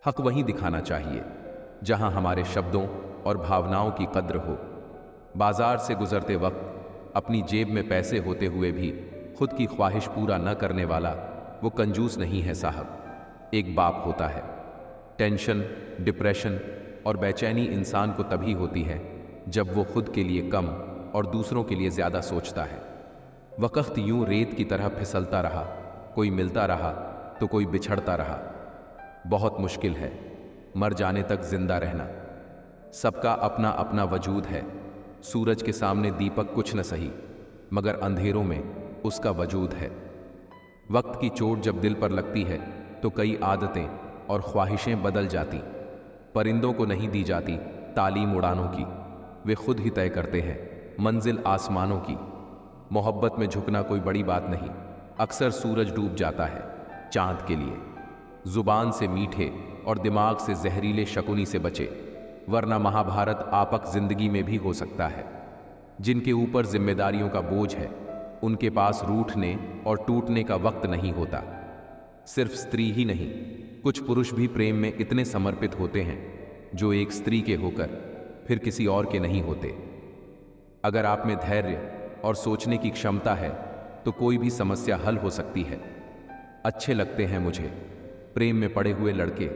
हक वहीं दिखाना चाहिए जहां हमारे शब्दों और भावनाओं की कद्र हो। बाजार से गुजरते वक्त अपनी जेब में पैसे होते हुए भी खुद की ख्वाहिश पूरा न करने वाला वो कंजूस नहीं है साहब, एक बाप होता है। टेंशन, डिप्रेशन और बेचैनी इंसान को तभी होती है जब वो खुद के लिए कम और दूसरों के लिए ज़्यादा सोचता है। वक्त यूं रेत की तरह फिसलता रहा, कोई मिलता रहा तो कोई बिछड़ता रहा। बहुत मुश्किल है मर जाने तक जिंदा रहना। सबका अपना अपना वजूद है। सूरज के सामने दीपक कुछ न सही, मगर अंधेरों में उसका वजूद है। वक्त की चोट जब दिल पर लगती है तो कई आदतें और ख्वाहिशें बदल जाती। परिंदों को नहीं दी जाती तालीम उड़ानों की, वे खुद ही तय करते हैं मंजिल आसमानों की। मोहब्बत में झुकना कोई बड़ी बात नहीं, अक्सर सूरज डूब जाता है चांद के लिए। जुबान से मीठे और दिमाग से जहरीले शकुनी से बचे, वरना महाभारत आपक जिंदगी में भी हो सकता है। जिनके ऊपर जिम्मेदारियों का बोझ है उनके पास रूठने और टूटने का वक्त नहीं होता। सिर्फ स्त्री ही नहीं, कुछ पुरुष भी प्रेम में इतने समर्पित होते हैं जो एक स्त्री के होकर फिर किसी और के नहीं होते। अगर आप में धैर्य और सोचने की क्षमता है तो कोई भी समस्या हल हो सकती है। अच्छे लगते हैं मुझे प्रेम में पड़े हुए लड़के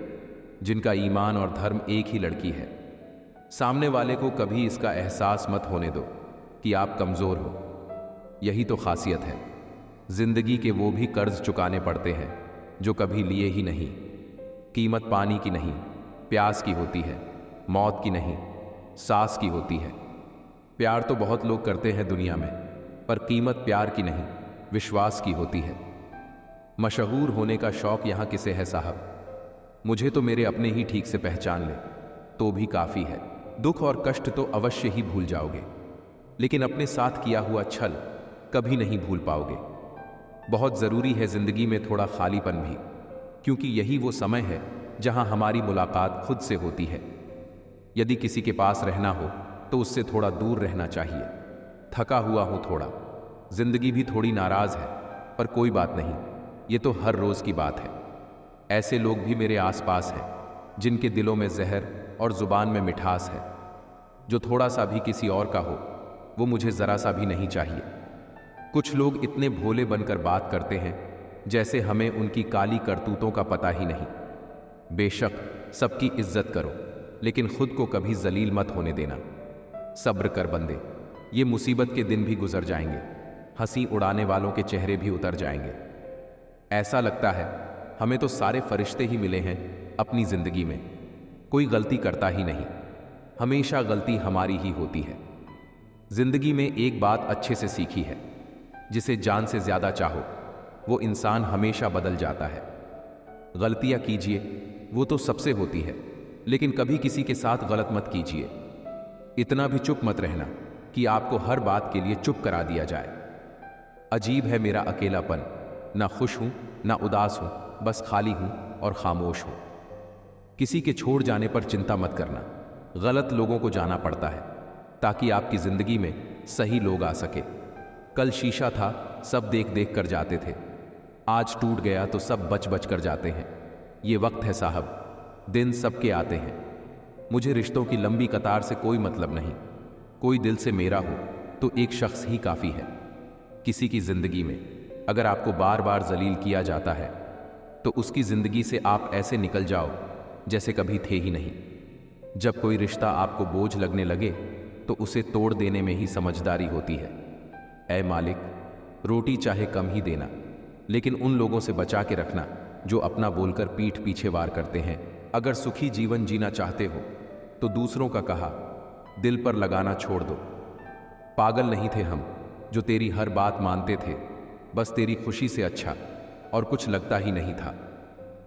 जिनका ईमान और धर्म एक ही लड़की है। सामने वाले को कभी इसका एहसास मत होने दो कि आप कमज़ोर हो। यही तो खासियत है। जिंदगी के वो भी कर्ज चुकाने पड़ते हैं जो कभी लिए ही नहीं। कीमत पानी की नहीं, प्यास की होती है, मौत की नहीं, सांस की होती है। प्यार तो बहुत लोग करते हैं दुनिया में, पर कीमत प्यार की नहीं, विश्वास की होती है। मशहूर होने का शौक यहां किसे है साहब? मुझे तो मेरे अपने ही ठीक से पहचान ले तो भी काफी है। दुख और कष्ट तो अवश्य ही भूल जाओगे, लेकिन अपने साथ किया हुआ छल कभी नहीं भूल पाओगे। बहुत जरूरी है जिंदगी में थोड़ा खालीपन भी, क्योंकि यही वो समय है जहां हमारी मुलाकात खुद से होती है। यदि किसी के पास रहना हो तो उससे थोड़ा दूर रहना चाहिए। थका हुआ हूं थोड़ा, जिंदगी भी थोड़ी नाराज है, पर कोई बात नहीं, ये तो हर रोज की बात है। ऐसे लोग भी मेरे आसपास हैं जिनके दिलों में जहर और जुबान में मिठास है। जो थोड़ा सा भी किसी और का हो वो मुझे जरा सा भी नहीं चाहिए। कुछ लोग इतने भोले बनकर बात करते हैं जैसे हमें उनकी काली करतूतों का पता ही नहीं। बेशक सबकी इज्जत करो, लेकिन खुद को कभी जलील मत होने देना। सब्र कर बंदे, ये मुसीबत के दिन भी गुजर जाएंगे, हंसी उड़ाने वालों के चेहरे भी उतर जाएंगे। ऐसा लगता है हमें तो सारे फरिश्ते ही मिले हैं अपनी जिंदगी में, कोई गलती करता ही नहीं। हमेशा गलती हमारी ही होती है। जिंदगी में एक बात अच्छे से सीखी है, जिसे जान से ज्यादा चाहो वो इंसान हमेशा बदल जाता है। गलतियां कीजिए, वो तो सबसे होती है, लेकिन कभी किसी के साथ गलत मत कीजिए। इतना भी चुप मत रहना कि आपको हर बात के लिए चुप करा दिया जाए। अजीब है मेरा अकेलापन, ना खुश हूं ना उदास हूं, बस खाली हूं और खामोश हूं। किसी के छोड़ जाने पर चिंता मत करना, गलत लोगों को जाना पड़ता है ताकि आपकी जिंदगी में सही लोग आ सके। कल शीशा था, सब देख देख कर जाते थे, आज टूट गया तो सब बच बच कर जाते हैं। ये वक्त है साहब, दिन सबके आते हैं। मुझे रिश्तों की लंबी कतार से कोई मतलब नहीं। कोई दिल से मेरा हो तो एक शख्स ही काफ़ी है। किसी की ज़िंदगी में अगर आपको बार बार जलील किया जाता है तो उसकी ज़िंदगी से आप ऐसे निकल जाओ जैसे कभी थे ही नहीं। जब कोई रिश्ता आपको बोझ लगने लगे तो उसे तोड़ देने में ही समझदारी होती है। ऐ मालिक, रोटी चाहे कम ही देना, लेकिन उन लोगों से बचा के रखना जो अपना बोलकर पीठ पीछे वार करते हैं। अगर सुखी जीवन जीना चाहते हो तो दूसरों का कहा दिल पर लगाना छोड़ दो। पागल नहीं थे हम जो तेरी हर बात मानते थे, बस तेरी खुशी से अच्छा और कुछ लगता ही नहीं था।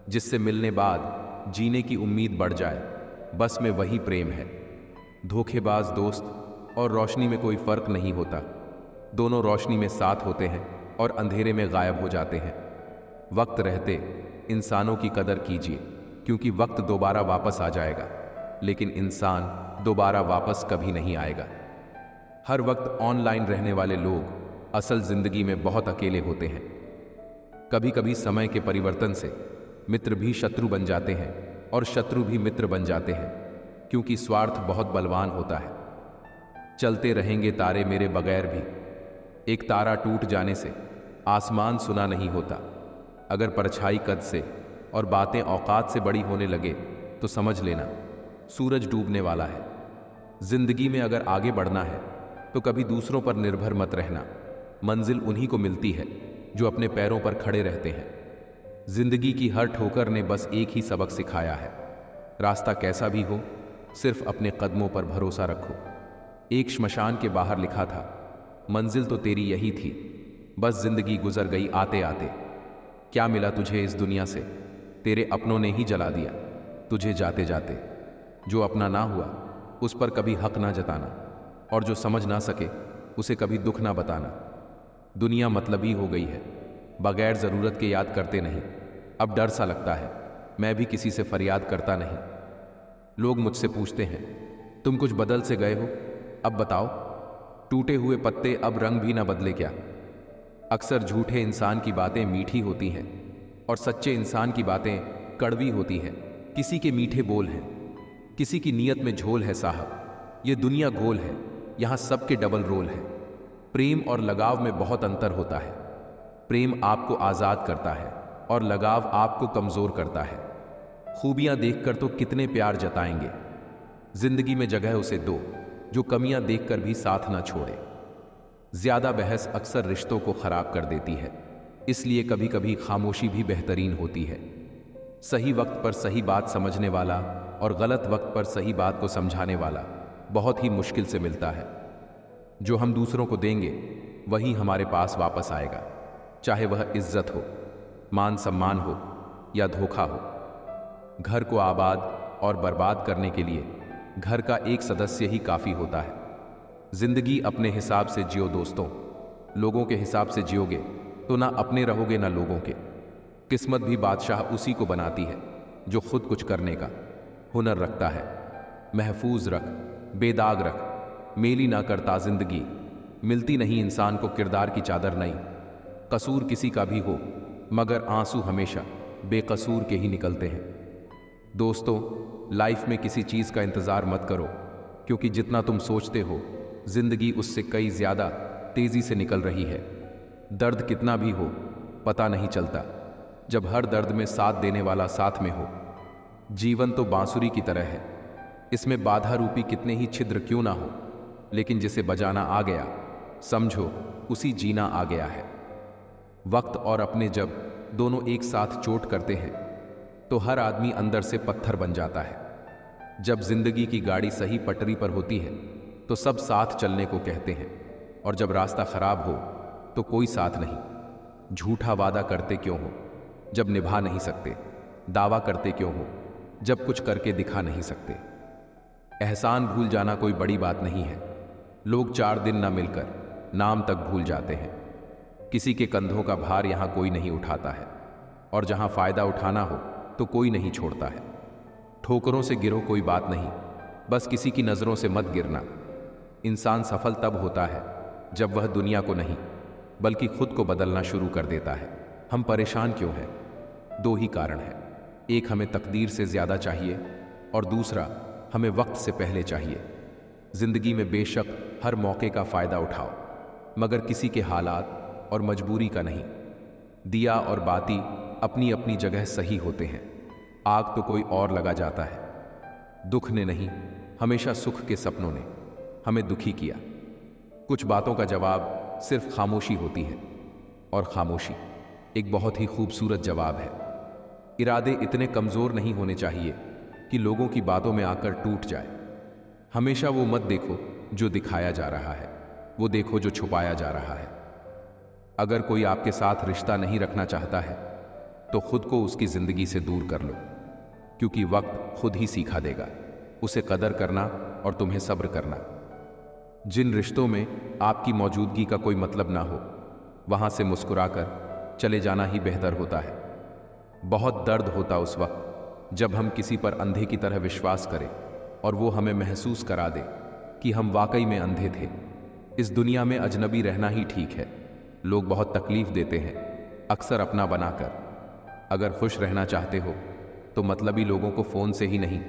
जिससे मिलने बाद जीने की उम्मीद बढ़ जाए, बस में वही प्रेम है। धोखेबाज दोस्त और रोशनी में कोई फर्क नहीं होता, दोनों रोशनी में साथ होते हैं और अंधेरे में गायब हो जाते हैं। वक्त रहते इंसानों की कदर कीजिए, क्योंकि वक्त दोबारा वापस आ जाएगा, लेकिन इंसान दोबारा वापस कभी नहीं आएगा। हर वक्त ऑनलाइन रहने वाले लोग असल जिंदगी में बहुत अकेले होते हैं। कभी कभी समय के परिवर्तन से मित्र भी शत्रु बन जाते हैं और शत्रु भी मित्र बन जाते हैं, क्योंकि स्वार्थ बहुत बलवान होता है। चलते रहेंगे तारे मेरे बगैर भी, एक तारा टूट जाने से आसमान सुना नहीं होता। अगर परछाई कद से और बातें औकात से बड़ी होने लगे तो समझ लेना सूरज डूबने वाला है। जिंदगी में अगर आगे बढ़ना है तो कभी दूसरों पर निर्भर मत रहना। मंजिल उन्हीं को मिलती है जो अपने पैरों पर खड़े रहते हैं। जिंदगी की हर ठोकर ने बस एक ही सबक सिखाया है, रास्ता कैसा भी हो सिर्फ अपने कदमों पर भरोसा रखो। एक श्मशान के बाहर लिखा था, मंजिल तो तेरी यही थी, बस जिंदगी गुजर गई आते आते। क्या मिला तुझे इस दुनिया से, तेरे अपनों ने ही जला दिया तुझे जाते जाते। जो अपना ना हुआ उस पर कभी हक ना जताना, और जो समझ ना सके उसे कभी दुख ना बताना। दुनिया मतलबी हो गई है, बगैर ज़रूरत के याद करते नहीं। अब डर सा लगता है, मैं भी किसी से फरियाद करता नहीं। लोग मुझसे पूछते हैं, तुम कुछ बदल से गए हो, अब बताओ। टूटे हुए पत्ते अब रंग भी ना बदले क्या। अक्सर झूठे इंसान की बातें मीठी होती हैं और सच्चे इंसान की बातें कड़वी होती है। किसी के मीठे बोल हैं, किसी की नीयत में झोल है साहब। ये दुनिया गोल है, यहाँ सबके डबल रोल है। प्रेम और लगाव में बहुत अंतर होता है। प्रेम आपको आज़ाद करता है और लगाव आपको कमज़ोर करता है। खूबियाँ देखकर तो कितने प्यार जताएंगे, जिंदगी में जगह उसे दो जो कमियां देखकर भी साथ ना छोड़े। ज्यादा बहस अक्सर रिश्तों को खराब कर देती है, इसलिए कभी कभी खामोशी भी बेहतरीन होती है। सही वक्त पर सही बात समझने वाला और गलत वक्त पर सही बात को समझाने वाला बहुत ही मुश्किल से मिलता है। जो हम दूसरों को देंगे वही हमारे पास वापस आएगा, चाहे वह इज्जत हो, मान सम्मान हो या धोखा हो। घर को आबाद और बर्बाद करने के लिए घर का एक सदस्य ही काफ़ी होता है। जिंदगी अपने हिसाब से जियो दोस्तों, लोगों के हिसाब से जियोगे तो ना अपने रहोगे ना लोगों के। किस्मत भी बादशाह उसी को बनाती है जो खुद कुछ करने का हुनर रखता है। महफूज रख, बेदाग रख, मेली ना करता जिंदगी। मिलती नहीं इंसान को किरदार की चादर नई। कसूर किसी का भी हो मगर आंसू हमेशा बेकसूर के ही निकलते हैं। दोस्तों, लाइफ में किसी चीज़ का इंतज़ार मत करो, क्योंकि जितना तुम सोचते हो जिंदगी उससे कई ज़्यादा तेज़ी से निकल रही है। दर्द कितना भी हो पता नहीं चलता जब हर दर्द में साथ देने वाला साथ में हो। जीवन तो बांसुरी की तरह है, इसमें बाधा रूपी कितने ही छिद्र क्यों ना हो, लेकिन जिसे बजाना आ गया समझो उसी जीना आ गया है। वक्त और अपने जब दोनों एक साथ चोट करते हैं तो हर आदमी अंदर से पत्थर बन जाता है। जब जिंदगी की गाड़ी सही पटरी पर होती है तो सब साथ चलने को कहते हैं, और जब रास्ता खराब हो तो कोई साथ नहीं। झूठा वादा करते क्यों हो जब निभा नहीं सकते, दावा करते क्यों हो जब कुछ करके दिखा नहीं सकते। एहसान भूल जाना कोई बड़ी बात नहीं है, लोग 4 दिन ना मिलकर नाम तक भूल जाते हैं। किसी के कंधों का भार यहाँ कोई नहीं उठाता है, और जहाँ फायदा उठाना हो तो कोई नहीं छोड़ता है। ठोकरों से गिरो कोई बात नहीं, बस किसी की नज़रों से मत गिरना। इंसान सफल तब होता है जब वह दुनिया को नहीं बल्कि खुद को बदलना शुरू कर देता है। हम परेशान क्यों हैं? 2 ही कारण है, एक हमें तकदीर से ज़्यादा चाहिए और दूसरा हमें वक्त से पहले चाहिए। जिंदगी में बेशक हर मौके का फ़ायदा उठाओ, मगर किसी के हालात और मजबूरी का नहीं। दिया और बाती अपनी अपनी जगह सही होते हैं, आग तो कोई और लगा जाता है। दुख ने नहीं, हमेशा सुख के सपनों ने हमें दुखी किया। कुछ बातों का जवाब सिर्फ खामोशी होती है, और खामोशी एक बहुत ही खूबसूरत जवाब है। इरादे इतने कमज़ोर नहीं होने चाहिए कि लोगों की बातों में आकर टूट जाए। हमेशा वो मत देखो जो दिखाया जा रहा है, वो देखो जो छुपाया जा रहा है। अगर कोई आपके साथ रिश्ता नहीं रखना चाहता है तो खुद को उसकी ज़िंदगी से दूर कर लो, क्योंकि वक्त खुद ही सिखा देगा उसे कदर करना और तुम्हें सब्र करना। जिन रिश्तों में आपकी मौजूदगी का कोई मतलब ना हो, वहाँ से मुस्कुराकर चले जाना ही बेहतर होता है। बहुत दर्द होता उस वक्त जब हम किसी पर अंधे की तरह विश्वास करें और वो हमें महसूस करा दे कि हम वाकई में अंधे थे। इस दुनिया में अजनबी रहना ही ठीक है। लोग बहुत तकलीफ देते हैं, अक्सर अपना बनाकर। अगर खुश रहना चाहते हो तो मतलबी लोगों को फोन से ही नहीं,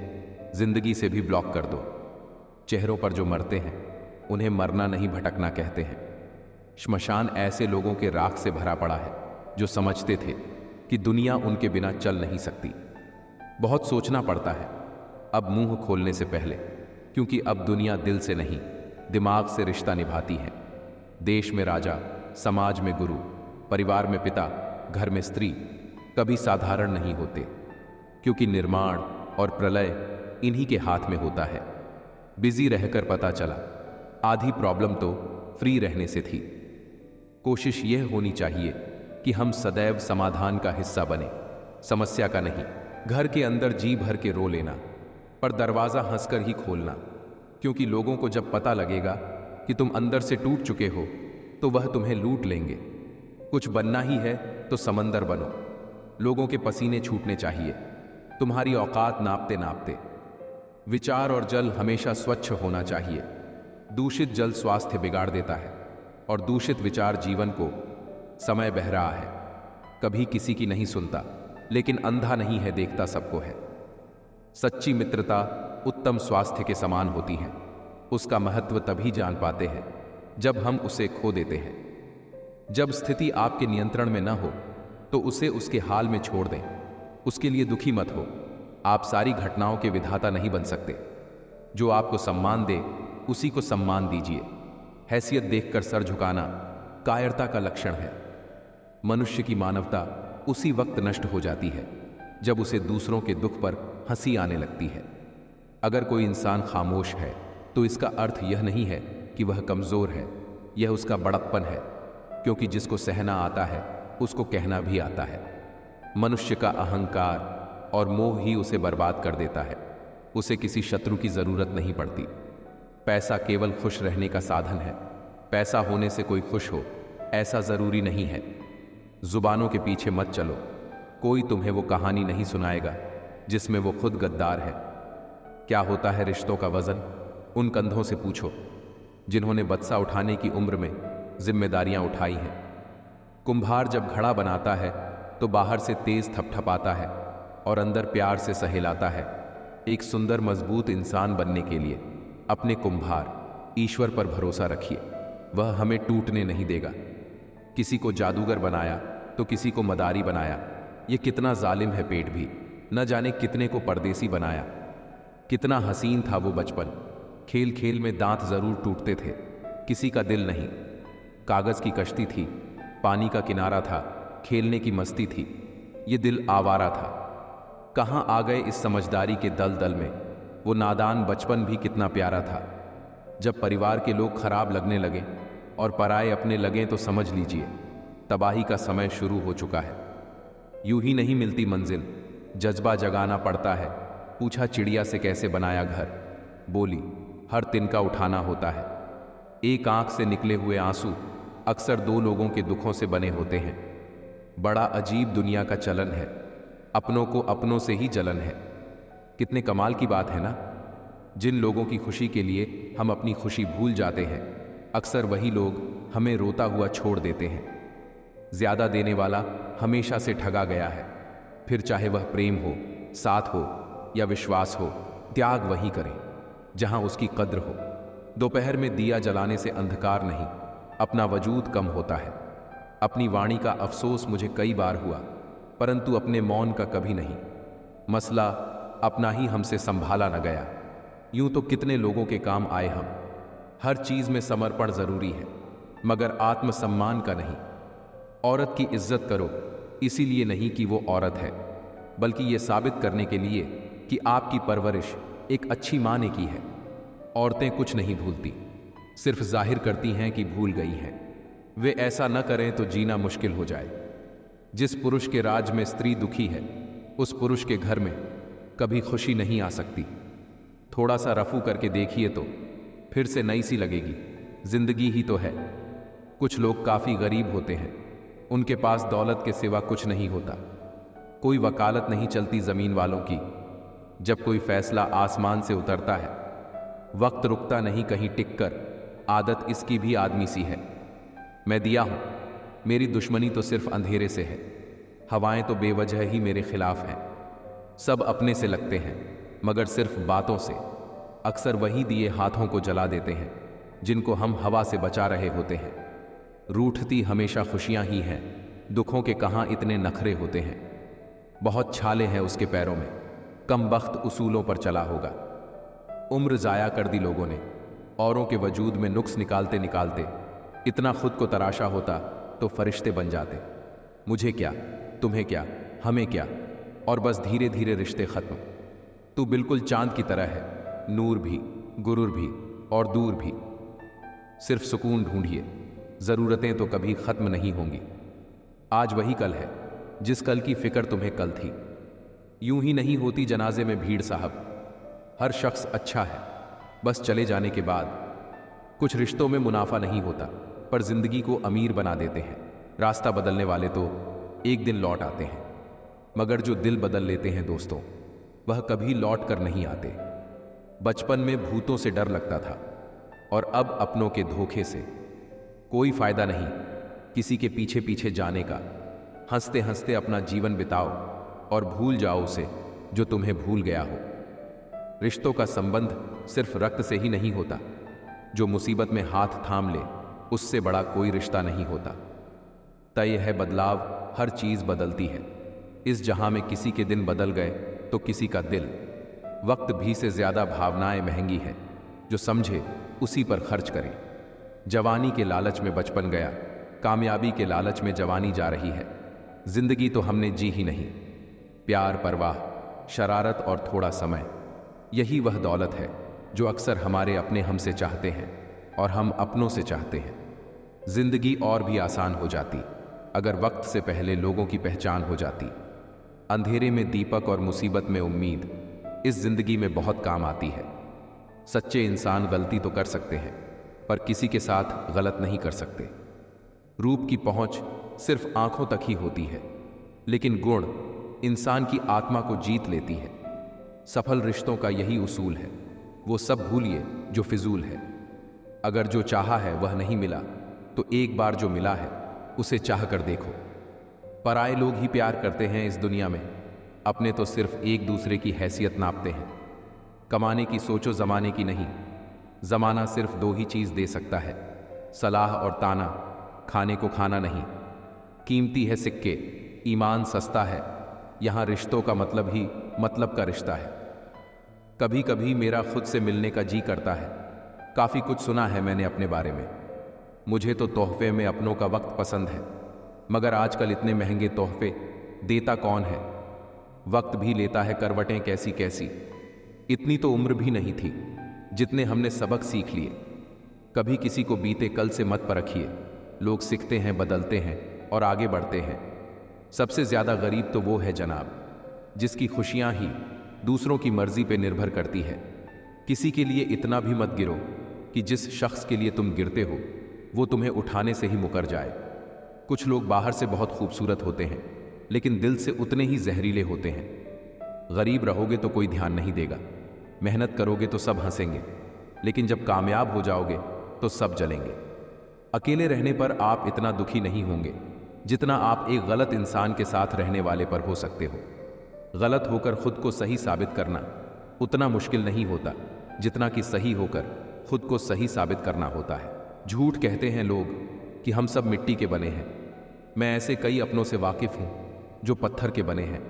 जिंदगी से भी ब्लॉक कर दो। चेहरों पर जो मरते हैं उन्हें मरना नहीं भटकना कहते हैं। श्मशान ऐसे लोगों के राख से भरा पड़ा है जो समझते थे कि दुनिया उनके बिना चल नहीं सकती। बहुत सोचना पड़ता है अब मुंह खोलने से पहले, क्योंकि अब दुनिया दिल से नहीं दिमाग से रिश्ता निभाती है। देश में राजा, समाज में गुरु, परिवार में पिता, घर में स्त्री कभी साधारण नहीं होते, क्योंकि निर्माण और प्रलय इन्हीं के हाथ में होता है। बिजी रहकर पता चला आधी प्रॉब्लम तो फ्री रहने से थी। कोशिश यह होनी चाहिए कि हम सदैव समाधान का हिस्सा बने, समस्या का नहीं। घर के अंदर जी भर के रो लेना, पर दरवाजा हंसकर ही खोलना, क्योंकि लोगों को जब पता लगेगा कि तुम अंदर से टूट चुके हो तो वह तुम्हें लूट लेंगे। कुछ बनना ही है तो समंदर बनो। लोगों के पसीने छूटने चाहिए, तुम्हारी औकात नापते नापते। विचार और जल हमेशा स्वच्छ होना चाहिए। दूषित जल स्वास्थ्य बिगाड़ देता है और दूषित विचार जीवन को। समय बह रहा है, कभी किसी की नहीं सुनता, लेकिन अंधा नहीं है, देखता सबको है। सच्ची मित्रता उत्तम स्वास्थ्य के समान होती है। उसका महत्व तभी जान पाते हैं जब हम उसे खो देते हैं। जब स्थिति आपके नियंत्रण में न हो तो उसे उसके हाल में छोड़ दें। उसके लिए दुखी मत हो। आप सारी घटनाओं के विधाता नहीं बन सकते। जो आपको सम्मान दे उसी को सम्मान दीजिए। हैसियत देखकर सर झुकाना कायरता का लक्षण है। मनुष्य की मानवता उसी वक्त नष्ट हो जाती है जब उसे दूसरों के दुख पर हंसी आने लगती है। अगर कोई इंसान खामोश है तो इसका अर्थ यह नहीं है कि वह कमजोर है, यह उसका बड़प्पन है, क्योंकि जिसको सहना आता है उसको कहना भी आता है। मनुष्य का अहंकार और मोह ही उसे बर्बाद कर देता है। उसे किसी शत्रु की जरूरत नहीं पड़ती। पैसा केवल खुश रहने का साधन है। पैसा होने से कोई खुश हो ऐसा जरूरी नहीं है। जुबानों के पीछे मत चलो। कोई तुम्हें वो कहानी नहीं सुनाएगा जिसमें वो खुद गद्दार है। क्या होता है रिश्तों का वजन, उन कंधों से पूछो जिन्होंने बत्सा उठाने की उम्र में जिम्मेदारियां उठाई हैं। कुंभार जब घड़ा बनाता है तो बाहर से तेज थपथपाता है और अंदर प्यार से सहलाता है। एक सुंदर मजबूत इंसान बनने के लिए अपने कुंभार ईश्वर पर भरोसा रखिए, वह हमें टूटने नहीं देगा। किसी को जादूगर बनाया तो किसी को मदारी बनाया। ये कितना जालिम है पेट भी। न जाने कितने को परदेसी बनाया। कितना हसीन था वो बचपन। खेल खेल में दांत जरूर टूटते थे, किसी का दिल नहीं। कागज की कश्ती थी, पानी का किनारा था, खेलने की मस्ती थी। ये दिल आवारा था। कहाँ आ गए इस समझदारी के दलदल में। वो नादान बचपन भी कितना प्यारा था। जब परिवार के लोग खराब लगने लगे और पराए अपने लगे तो समझ लीजिए तबाही का समय शुरू हो चुका है। यूं ही नहीं मिलती मंजिल, जज्बा जगाना पड़ता है। पूछा चिड़िया से कैसे बनाया घर, बोली हर तिनका उठाना होता है। एक आंख से निकले हुए आंसू अक्सर दो लोगों के दुखों से बने होते हैं। बड़ा अजीब दुनिया का चलन है, अपनों को अपनों से ही जलन है। कितने कमाल की बात है ना। जिन लोगों की खुशी के लिए हम अपनी खुशी भूल जाते हैं, अक्सर वही लोग हमें रोता हुआ छोड़ देते हैं। ज्यादा देने वाला हमेशा से ठगा गया है। फिर चाहे वह प्रेम हो, साथ हो या विश्वास हो, त्याग वही करे जहां उसकी कद्र हो। दोपहर में दिया जलाने से अंधकार नहीं, अपना वजूद कम होता है। अपनी वाणी का अफसोस मुझे कई बार हुआ, परंतु अपने मौन का कभी नहीं। मसला अपना ही हमसे संभाला न गया। यूं तो कितने लोगों के काम आए हम। हर चीज में समर्पण जरूरी है, मगर आत्मसम्मान का नहीं। औरत की इज्जत करो, इसीलिए नहीं कि वो औरत है, बल्कि ये साबित करने के लिए कि आपकी परवरिश एक अच्छी माँ ने की है। औरतें कुछ नहीं भूलती, सिर्फ जाहिर करती हैं कि भूल गई हैं। वे ऐसा न करें तो जीना मुश्किल हो जाए। जिस पुरुष के राज में स्त्री दुखी है, उस पुरुष के घर में कभी खुशी नहीं आ सकती। थोड़ा सा रफू करके देखिए तो फिर से नई सी लगेगी। जिंदगी ही तो है। कुछ लोग काफी गरीब होते हैं, उनके पास दौलत के सिवा कुछ नहीं होता। कोई वकालत नहीं चलती जमीन वालों की। जब कोई फैसला आसमान से उतरता है, वक्त रुकता नहीं कहीं टिक कर। आदत इसकी भी आदमी सी है। मैं दिया हूं, मेरी दुश्मनी तो सिर्फ अंधेरे से है। हवाएं तो बेवजह ही मेरे खिलाफ हैं। सब अपने से लगते हैं, मगर सिर्फ बातों से। अक्सर वही दिए हाथों को जला देते हैं जिनको हम हवा से बचा रहे होते हैं। रूठती हमेशा खुशियां ही हैं, दुखों के कहाँ इतने नखरे होते हैं। बहुत छाले हैं उसके पैरों में, कम बख्त उसूलों पर चला होगा। उम्र जाया कर दी लोगों ने, औरों के वजूद में नुक्स निकालते निकालते। इतना खुद को तराशा होता तो फरिश्ते बन जाते। मुझे क्या, तुम्हें क्या, हमें क्या, और बस धीरे धीरे रिश्ते खत्म। तू बिल्कुल चांद की तरह है, नूर भी, गुरूर भी और दूर भी। सिर्फ सुकून ढूंढिए, ज़रूरतें तो कभी ख़त्म नहीं होंगी। आज वही कल है जिस कल की फ़िक्र तुम्हें कल थी। यूं ही नहीं होती जनाजे में भीड़ साहब। हर शख्स अच्छा है, बस चले जाने के बाद। कुछ रिश्तों में मुनाफा नहीं होता, पर ज़िंदगी को अमीर बना देते हैं। रास्ता बदलने वाले तो एक दिन लौट आते हैं, मगर जो दिल बदल लेते हैं दोस्तों, वह कभी लौट कर नहीं आते। बचपन में भूतों से डर लगता था, और अब अपनों के धोखे से। कोई फायदा नहीं किसी के पीछे पीछे जाने का। हंसते हंसते अपना जीवन बिताओ और भूल जाओ उसे जो तुम्हें भूल गया हो। रिश्तों का संबंध सिर्फ रक्त से ही नहीं होता। जो मुसीबत में हाथ थाम ले, उससे बड़ा कोई रिश्ता नहीं होता। तय है बदलाव, हर चीज बदलती है। इस जहां में किसी के दिन बदल गए तो किसी का दिल। वक्त भी से ज्यादा भावनाएं महंगी है, जो समझे उसी पर खर्च करे। जवानी के लालच में बचपन गया, कामयाबी के लालच में जवानी जा रही है। जिंदगी तो हमने जी ही नहीं। प्यार, परवाह, शरारत और थोड़ा समय, यही वह दौलत है जो अक्सर हमारे अपने हमसे चाहते हैं और हम अपनों से चाहते हैं। जिंदगी और भी आसान हो जाती अगर वक्त से पहले लोगों की पहचान हो जाती। अंधेरे में दीपक और मुसीबत में उम्मीद इस जिंदगी में बहुत काम आती है। सच्चे इंसान गलती तो कर सकते हैं, पर किसी के साथ गलत नहीं कर सकते। रूप की पहुंच सिर्फ आंखों तक ही होती है, लेकिन गुण इंसान की आत्मा को जीत लेती है। सफल रिश्तों का यही उसूल है, वो सब भूलिए जो फिजूल है। अगर जो चाहा है वह नहीं मिला, तो एक बार जो मिला है उसे चाह कर देखो। पराए लोग ही प्यार करते हैं इस दुनिया में, अपने तो सिर्फ एक दूसरे की हैसियत नापते हैं। कमाने की सोचो जमाने की नहीं, जमाना सिर्फ दो ही चीज दे सकता है, सलाह और ताना, खाने को खाना नहीं। कीमती है सिक्के, ईमान सस्ता है, यहाँ रिश्तों का मतलब ही मतलब का रिश्ता है। कभी कभी मेरा खुद से मिलने का जी करता है। काफ़ी कुछ सुना है मैंने अपने बारे में। मुझे तो तोहफे में अपनों का वक्त पसंद है, मगर आजकल इतने महंगे तोहफे देता कौन है। वक्त भी लेता है करवटें कैसी कैसी। इतनी तो उम्र भी नहीं थी जितने हमने सबक सीख लिए। कभी किसी को बीते कल से मत परखिए। लोग सीखते हैं, बदलते हैं और आगे बढ़ते हैं। सबसे ज़्यादा गरीब तो वो है जनाब, जिसकी खुशियाँ ही दूसरों की मर्जी पे निर्भर करती है। किसी के लिए इतना भी मत गिरो कि जिस शख्स के लिए तुम गिरते हो वो तुम्हें उठाने से ही मुकर जाए। कुछ लोग बाहर से बहुत खूबसूरत होते हैं, लेकिन दिल से उतने ही जहरीले होते हैं। गरीब रहोगे तो कोई ध्यान नहीं देगा, मेहनत करोगे तो सब हंसेंगे, लेकिन जब कामयाब हो जाओगे तो सब जलेंगे। अकेले रहने पर आप इतना दुखी नहीं होंगे जितना आप एक गलत इंसान के साथ रहने वाले पर हो सकते हो। गलत होकर खुद को सही साबित करना उतना मुश्किल नहीं होता जितना कि सही होकर खुद को सही साबित करना होता है। झूठ कहते हैं लोग कि हम सब मिट्टी के बने हैं। मैं ऐसे कई अपनों से वाकिफ हूं जो पत्थर के बने हैं।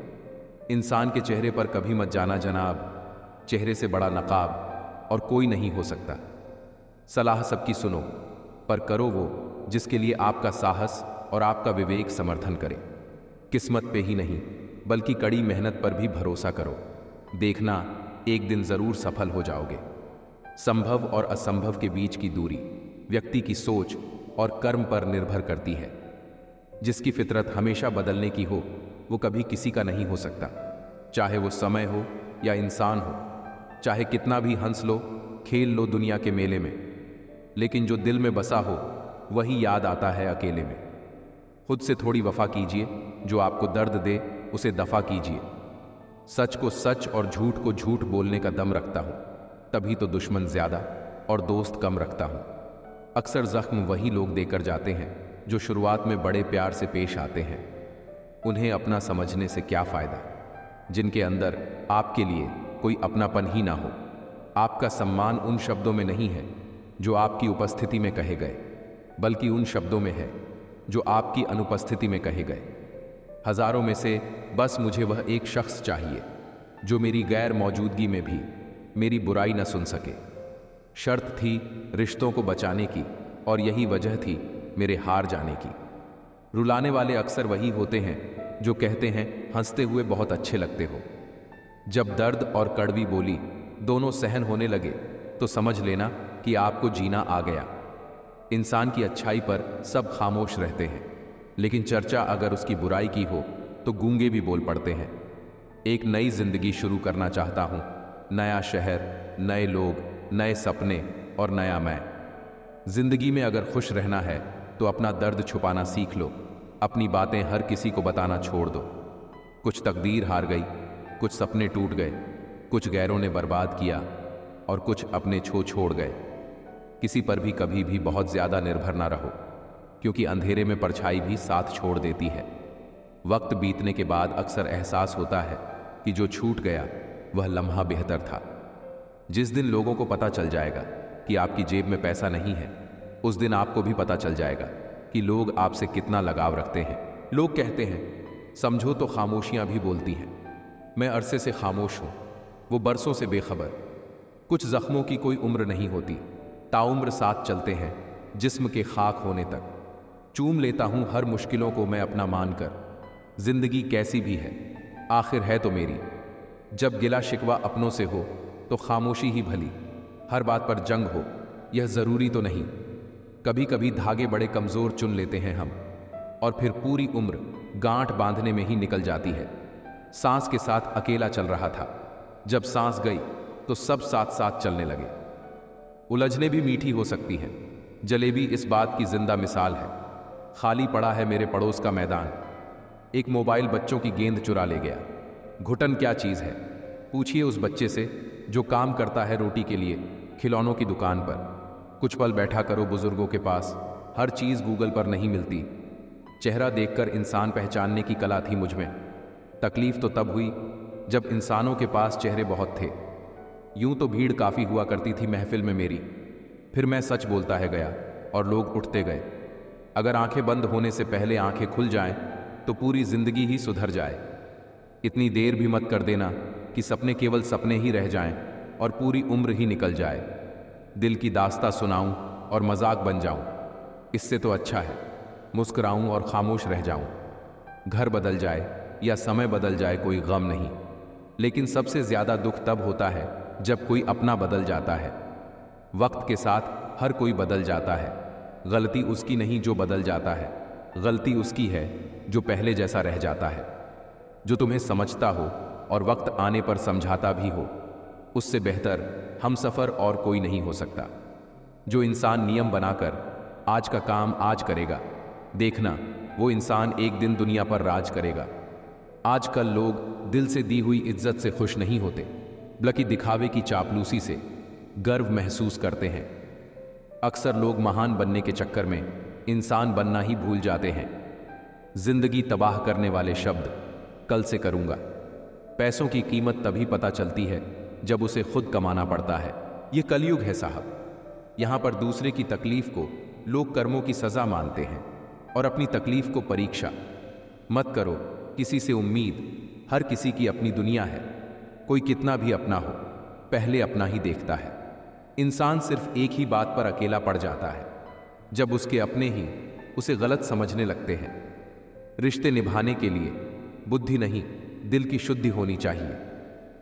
इंसान के चेहरे पर कभी मत जाना जनाब, चेहरे से बड़ा नकाब और कोई नहीं हो सकता। सलाह सबकी सुनो, पर करो वो जिसके लिए आपका साहस और आपका विवेक समर्थन करे। किस्मत पे ही नहीं बल्कि कड़ी मेहनत पर भी भरोसा करो। देखना एक दिन जरूर सफल हो जाओगे। संभव और असंभव के बीच की दूरी व्यक्ति की सोच और कर्म पर निर्भर करती है। जिसकी फितरत हमेशा बदलने की हो वो कभी किसी का नहीं हो सकता, चाहे वो समय हो या इंसान हो। चाहे कितना भी हंस लो, खेल लो दुनिया के मेले में, लेकिन जो दिल में बसा हो वही याद आता है अकेले में। खुद से थोड़ी वफा कीजिए, जो आपको दर्द दे उसे दफा कीजिए। सच को सच और झूठ को झूठ बोलने का दम रखता हूं, तभी तो दुश्मन ज्यादा और दोस्त कम रखता हूं। अक्सर जख्म वही लोग देकर जाते हैं जो शुरुआत में बड़े प्यार से पेश आते हैं। उन्हें अपना समझने से क्या फायदा। जिनके अंदर आपके लिए कोई अपनापन ही ना हो। आपका सम्मान उन शब्दों में नहीं है जो आपकी उपस्थिति में कहे गए, बल्कि उन शब्दों में है जो आपकी अनुपस्थिति में कहे गए। हजारों में से बस मुझे वह एक शख्स चाहिए जो मेरी गैर मौजूदगी में भी मेरी बुराई न सुन सके। शर्त थी रिश्तों को बचाने की, और यही वजह थी मेरे हार जाने की। रुलाने वाले अक्सर वही होते हैं जो कहते हैं हंसते हुए बहुत अच्छे लगते हो। जब दर्द और कड़वी बोली दोनों सहन होने लगे तो समझ लेना कि आपको जीना आ गया। इंसान की अच्छाई पर सब खामोश रहते हैं, लेकिन चर्चा अगर उसकी बुराई की हो तो गूंगे भी बोल पड़ते हैं। एक नई जिंदगी शुरू करना चाहता हूँ, नया शहर, नए लोग, नए सपने और नया मैं। जिंदगी में अगर खुश रहना है तो अपना दर्द छुपाना सीख लो, अपनी बातें हर किसी को बताना छोड़ दो। कुछ तकदीर हार गई, कुछ सपने टूट गए, कुछ गैरों ने बर्बाद किया और कुछ अपने छोड़ गए। किसी पर भी कभी भी बहुत ज्यादा निर्भर ना रहो, क्योंकि अंधेरे में परछाई भी साथ छोड़ देती है। वक्त बीतने के बाद अक्सर एहसास होता है कि जो छूट गया वह लम्हा बेहतर था। जिस दिन लोगों को पता चल जाएगा कि आपकी जेब में पैसा नहीं है, उस दिन आपको भी पता चल जाएगा कि लोग आपसे कितना लगाव रखते हैं। लोग कहते हैं समझो तो खामोशियां भी बोलती हैं। मैं अरसे से खामोश हूं, वो बरसों से बेखबर। कुछ जख्मों की कोई उम्र नहीं होती, ताउम्र साथ चलते हैं जिस्म के खाक होने तक। चूम लेता हूं हर मुश्किलों को मैं अपना मानकर। जिंदगी कैसी भी है, आखिर है तो मेरी। जब गिला शिकवा अपनों से हो तो खामोशी ही भली। हर बात पर जंग हो यह जरूरी तो नहीं। कभी कभी धागे बड़े कमजोर चुन लेते हैं हम, और फिर पूरी उम्र गांठ बांधने में ही निकल जाती है। सांस के साथ अकेला चल रहा था, जब सांस गई तो सब साथ साथ चलने लगे। उलझने भी मीठी हो सकती हैं, जलेबी इस बात की जिंदा मिसाल है। खाली पड़ा है मेरे पड़ोस का मैदान, एक मोबाइल बच्चों की गेंद चुरा ले गया। घुटन क्या चीज है, पूछिए उस बच्चे से जो काम करता है रोटी के लिए खिलौनों की दुकान पर। कुछ पल बैठा करो बुजुर्गों के पास, हर चीज गूगल पर नहीं मिलती। चेहरा देखकर इंसान पहचानने की कला थी मुझ में। तकलीफ तो तब हुई जब इंसानों के पास चेहरे बहुत थे। यूं तो भीड़ काफी हुआ करती थी महफिल में मेरी, फिर मैं सच बोलता है गया और लोग उठते गए। अगर आंखें बंद होने से पहले आंखें खुल जाएं तो पूरी जिंदगी ही सुधर जाए। इतनी देर भी मत कर देना कि सपने केवल सपने ही रह जाएं और पूरी उम्र ही निकल जाए। दिल की दास्तां सुनाऊं और मजाक बन जाऊं, इससे तो अच्छा है मुस्कुराऊं और खामोश रह जाऊं। घर बदल जाए या समय बदल जाए कोई गम नहीं, लेकिन सबसे ज्यादा दुख तब होता है जब कोई अपना बदल जाता है। वक्त के साथ हर कोई बदल जाता है, गलती उसकी नहीं जो बदल जाता है, गलती उसकी है जो पहले जैसा रह जाता है। जो तुम्हें समझता हो और वक्त आने पर समझाता भी हो, उससे बेहतर हम सफर और कोई नहीं हो सकता। जो इंसान नियम बनाकर आज का काम आज करेगा, देखना वो इंसान एक दिन दुनिया पर राज करेगा। आजकल लोग दिल से दी हुई इज्जत से खुश नहीं होते, बल्कि दिखावे की चापलूसी से गर्व महसूस करते हैं। अक्सर लोग महान बनने के चक्कर में इंसान बनना ही भूल जाते हैं। जिंदगी तबाह करने वाले शब्द कल से करूंगा। पैसों की कीमत तभी पता चलती है जब उसे खुद कमाना पड़ता है। ये कलयुग है साहब। यहां पर दूसरे की तकलीफ को लोग कर्मों की सजा मानते हैं और अपनी तकलीफ को परीक्षा। मत करो किसी से उम्मीद, हर किसी की अपनी दुनिया है। कोई कितना भी अपना हो, पहले अपना ही देखता है। इंसान सिर्फ एक ही बात पर अकेला पड़ जाता है, जब उसके अपने ही उसे गलत समझने लगते हैं। रिश्ते निभाने के लिए बुद्धि नहीं, दिल की शुद्धि होनी चाहिए।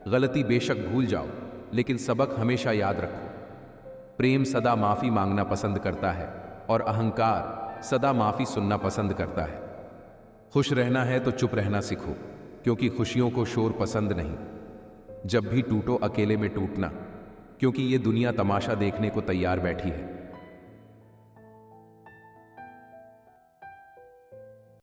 गलती बेशक भूल जाओ, लेकिन सबक हमेशा याद रखो। प्रेम सदा माफी मांगना पसंद करता है और अहंकार सदा माफी सुनना पसंद करता है। खुश रहना है तो चुप रहना सीखो, क्योंकि खुशियों को शोर पसंद नहीं। जब भी टूटो अकेले में टूटना, क्योंकि ये दुनिया तमाशा देखने को तैयार बैठी है।